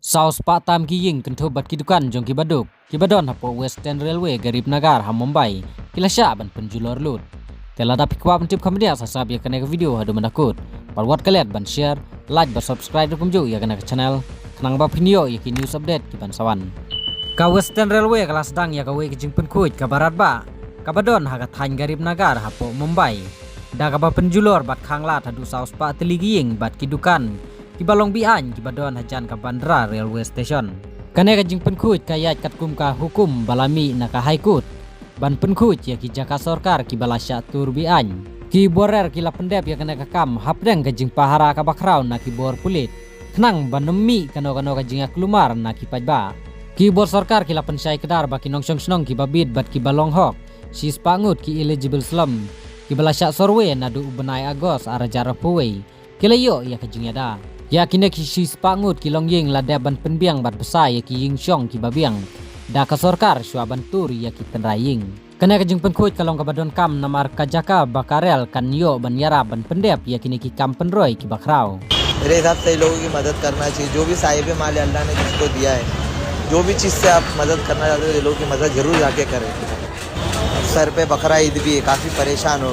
Saus Pak Tam ki ying kentu bat kidukan jong ki baduk. Ki badon hapo Western Railway garib nagar ha Mumbai. Kila syaban penjulur lut. Telah dapat kuat mentip kemudian sasab ya kena ke video hadu mendakut. Parwat kalian ban share, like, ban subscribe dan kumju ya kena ke channel. Kenang ba video ya ki news update ki ban sawan. Ka Western Railway kelas sedang ya kawe ke jing penkuit ka barat ba. Ka badon ha ka than garib nagar hapo Mumbai. Da ka ba penjulur bat khanglat hadu saus Pak teligi ying bat kidukan. Ki balong bian ki badon hajan ka bandara railway station. Kane ka jing penkut kayat kat kum ka hukum balami na ka high court. Ban penkut ya ki jaka sorkar ki balasya tur bian. Ki borer ki la pendep ya kane ka kam hapdeng ka jing pahara ka bakraw na ki bor pulit. Kenang banemi kano ka jing aklumar na ki pajba. Ki bor sorkar ki la pensai kedar ba ki nongsong snong ki babid bat ki balong hok. Si spangut ki eligible slum. Ki balasya sorwe na du benai agos arajar puwe. Kilayo ya ka jing ada. Ya kini kisi spangut kilong ying la ban penbiang bat besar ya ki ying syong ki babiang. Da ka sorkar syua bantur ya ki tenraying. Kena kajing penkut kalong kabadon kam namar kajaka bakarel kan yo ban yara ban pendep ya kini ki kam penroy ki bakraw. मेरे हिसाब से लोगों की मदद करना चाहिए. जो भी साहिब माल अल्लाह ने जिसको दिया है, जो भी चीज़ से आप मदद करना चाहते हो, ये लोगों की मदद जरूर जाके करें. सर पे बकरा ईद भी है, काफ़ी परेशान हो.